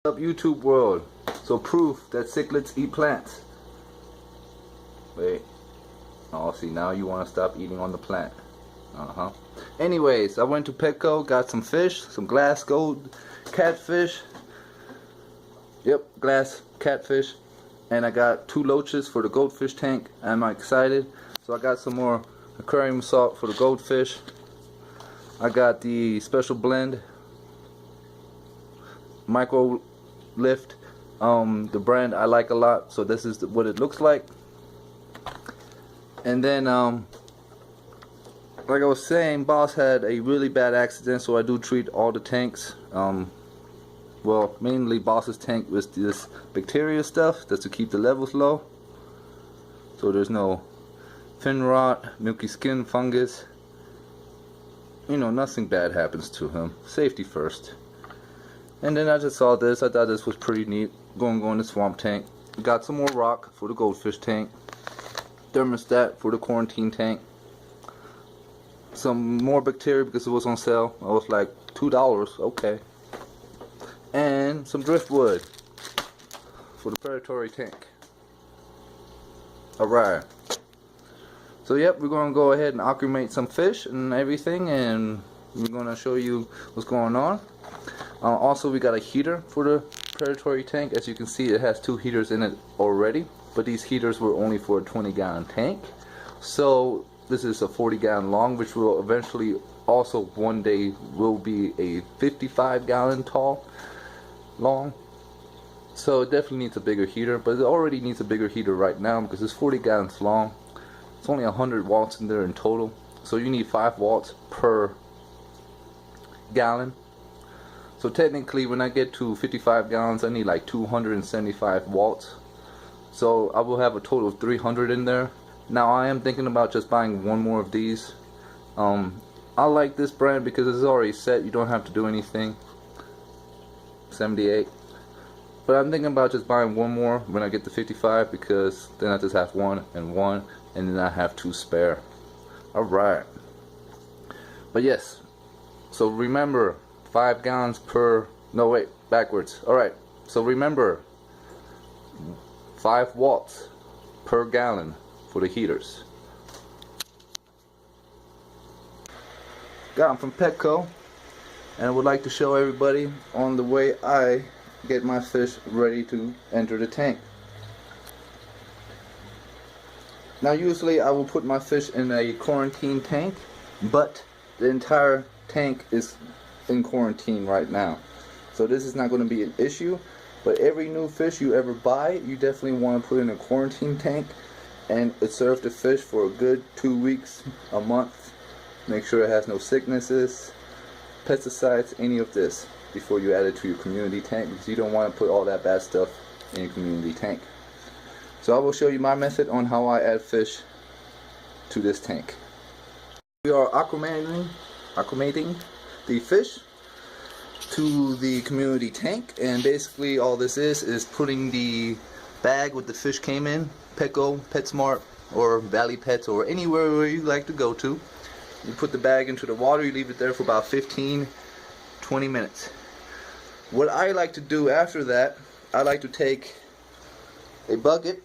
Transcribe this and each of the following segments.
Up YouTube world. So proof that cichlids eat plants. Wait. Oh, see, now you want to stop eating on the plant. Anyways, I went to Petco, got some fish, some glass gold catfish. Yep, glass catfish. And I got 2 loaches for the goldfish tank. I'm excited. So I got some more aquarium salt for the goldfish. I got the special blend micro lift, the brand I like a lot, so this is what it looks like. And then like I was saying, boss had a really bad accident, so I do treat all the tanks. Well, mainly boss's tank with this bacteria stuff, that's to keep the levels low, so there's no fin rot, milky skin, fungus, you know, nothing bad happens to him. Safety first. And then I just saw this. I thought this was pretty neat. Go in the swamp tank. Got some more rock for the goldfish tank. Thermostat for the quarantine tank. Some more bacteria because it was on sale. I was like $2. Okay. And some driftwood for the predatory tank. Alright. So yep, we're going to go ahead and acclimate some fish and everything, and we're going to show you what's going on. Also, we got a heater for the predatory tank. As you can see, it has 2 heaters in it already, but these heaters were only for a 20-gallon tank. So this is a 40-gallon long, which will eventually also one day will be a 55-gallon tall long. So it definitely needs a bigger heater, but it already needs a bigger heater right now because it's 40 gallons long. It's only 100 watts in there in total, so you need 5 watts per gallon. So technically, when I get to 55 gallons, I need like 275 watts. So I will have a total of 300 in there. Now I am thinking about just buying one more of these. I like this brand because it's already set. You don't have to do anything. 78. But I'm thinking about just buying one more when I get to 55, because then I just have one, and then I have 2 spare. Alright. But yes. So remember, 5 gallons per, no wait, backwards. Alright, so remember, 5 watts per gallon for the heaters. Got them from Petco, and I would like to show everybody on the way I get my fish ready to enter the tank. Now usually I will put my fish in a quarantine tank, but the entire tank is in quarantine right now, so this is not going to be an issue. But every new fish you ever buy, you definitely want to put in a quarantine tank and serve the fish for a good 2 weeks, a month. Make sure it has no sicknesses, pesticides, any of this before you add it to your community tank, because you don't want to put all that bad stuff in your community tank. So I will show you my method on how I add fish to this tank. We are acclimating the fish to the community tank, and basically all this is putting the bag with the fish came in, Petco, PetSmart, or Valley Pets, or anywhere where you like to go to. You put the bag into the water, you leave it there for about 15-20 minutes. What I like to do after that, I like to take a bucket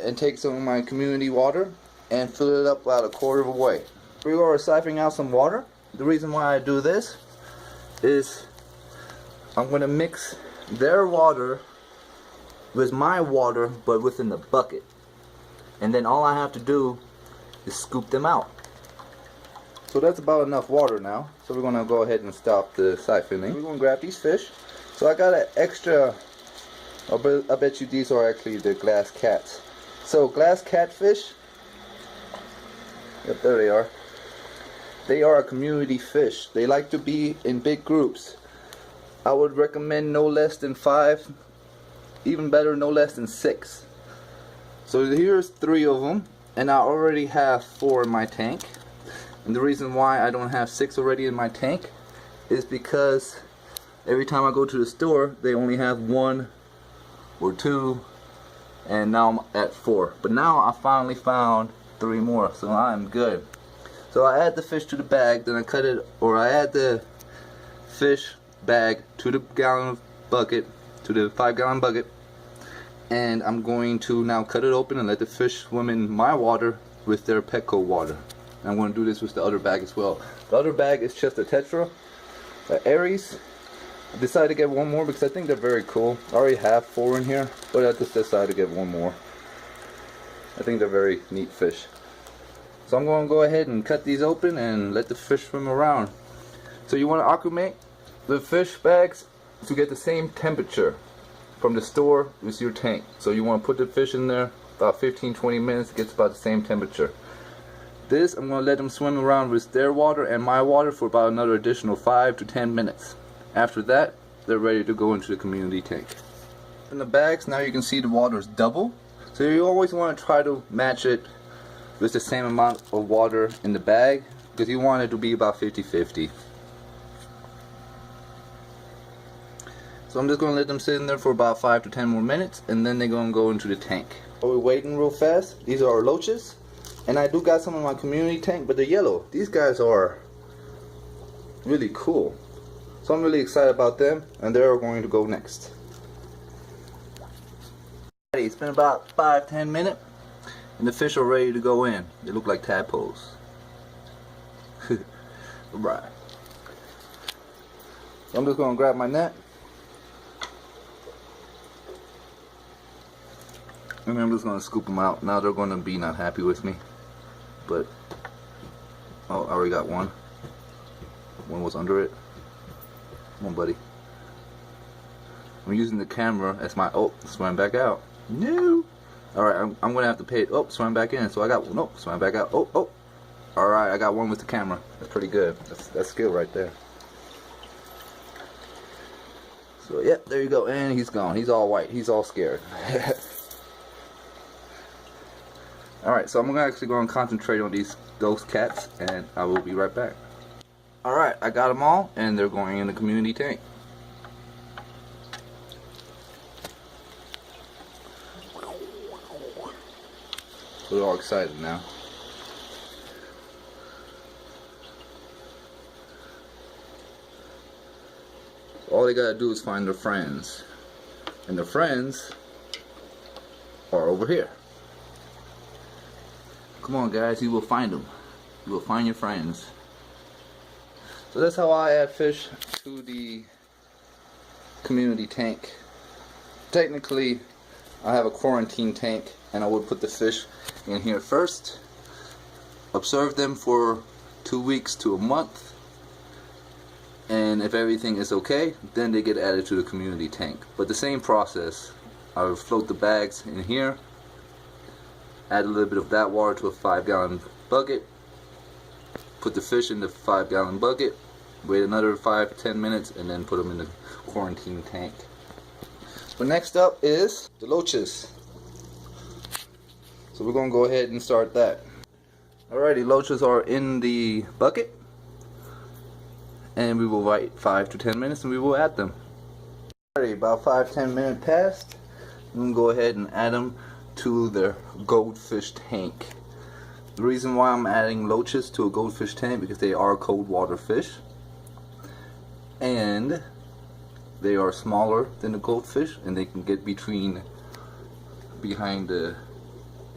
and take some of my community water and fill it up about 1/4 of a way. We are siphoning out some water. The reason why I do this is I'm going to mix their water with my water, but within the bucket, and then all I have to do is scoop them out. So that's about enough water now, so we're going to go ahead and stop the siphoning. We're going to grab these fish. So I got an extra, I bet you these are actually the glass cats. So glass catfish, yep, there they are. They are a community fish. They like to be in big groups. I would recommend no less than 5, even better no less than 6. So here's 3 of them, and I already have 4 in my tank. And the reason why I don't have 6 already in my tank is because every time I go to the store, they only have 1 or 2, and now I'm at 4. But now I finally found 3 more, so I'm good. So I add the fish to the bag, then I add the fish bag to the gallon bucket, to the 5-gallon bucket, and I'm going to now cut it open and let the fish swim in my water with their Petco water. And I'm going to do this with the other bag as well. The other bag is just a Tetra, Aries. I decided to get one more because I think they're very cool. I already have 4 in here, but I just decided to get one more. I think they're very neat fish. So I'm going to go ahead and cut these open and let the fish swim around. So you want to acclimate the fish bags to get the same temperature from the store with your tank. So you want to put the fish in there about 15-20 minutes. It gets about the same temperature. This, I'm going to let them swim around with their water and my water for about another additional 5 to 10 minutes. After that, they're ready to go into the community tank. In the bags, now you can see the water is double. So you always want to try to match it with the same amount of water in the bag, because you want it to be about 50-50. So I'm just going to let them sit in there for about 5 to 10 more minutes, and then they're going to go into the tank. While we're waiting real fast, these are our loaches. And I do got some in my community tank, but they're yellow. These guys are really cool. So I'm really excited about them, and they're going to go next. It's been about 5-10 minutes, and the fish are ready to go in. They look like tadpoles. Alright. So I'm just going to grab my net. And I'm just going to scoop them out. Now they're going to be not happy with me. But, oh, I already got one. One was under it. Come on, buddy. I'm using the camera as my, oh, swam back out. No. Alright, I'm going to have to pay it. Oh, swam back in. So I got one. Oh, swam back out. Oh, oh. Alright, I got one with the camera. That's pretty good. That's skill right there. So, yep, there you go. And he's gone. He's all white. He's all scared. Alright, so I'm actually going to concentrate on these ghost cats, and I will be right back. Alright, I got them all, and they're going in the community tank. So they're all excited now. So all they gotta do is find their friends. And their friends are over here. Come on guys, you will find them. You will find your friends. So that's how I add fish to the community tank. Technically, I have a quarantine tank, and I would put the fish in here first, observe them for 2 weeks to a month, and if everything is okay, then they get added to the community tank. But the same process. I would float the bags in here, add a little bit of that water to a 5-gallon bucket, put the fish in the 5-gallon bucket, wait another 5 to 10 minutes, and then put them in the quarantine tank. So next up is the loaches. So we're going to go ahead and start that. Alrighty, loaches are in the bucket, and we will wait 5 to 10 minutes and we will add them. Alrighty, about 5-10 minutes passed. I'm going to go ahead and add them to the goldfish tank. The reason why I'm adding loaches to a goldfish tank because they are cold water fish, and they are smaller than the goldfish, and they can get behind the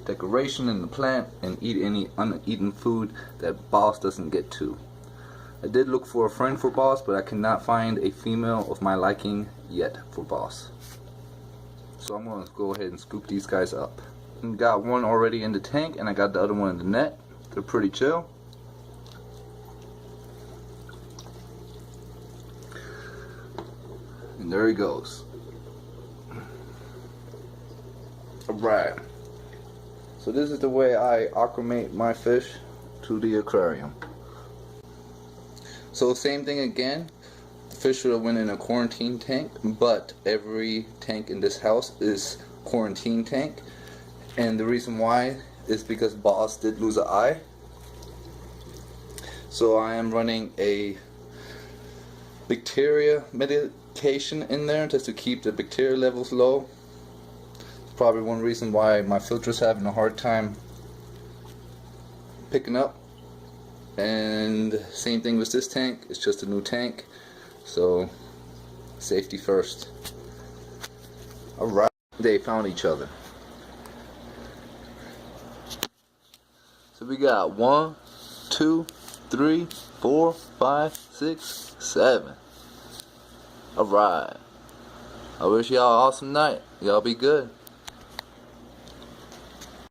decoration and the plant and eat any uneaten food that Boss doesn't get to. I did look for a friend for Boss, but I cannot find a female of my liking yet for Boss. So I'm going to go ahead and scoop these guys up. And got one already in the tank, and I got the other one in the net. They're pretty chill. And there he goes. Alright. So this is the way I acclimate my fish to the aquarium. So same thing again. The fish should have went in a quarantine tank, but every tank in this house is quarantine tank. And the reason why is because Boss did lose an eye. So I am running a bacteria medication in there just to keep the bacteria levels low. It's probably one reason why my filter's having a hard time picking up. And same thing with this tank. It's just a new tank, so safety first. Alright, they found each other. So we got 1, 2, 3, 4, 5, 6, 7. Alright. I wish y'all an awesome night. Y'all be good.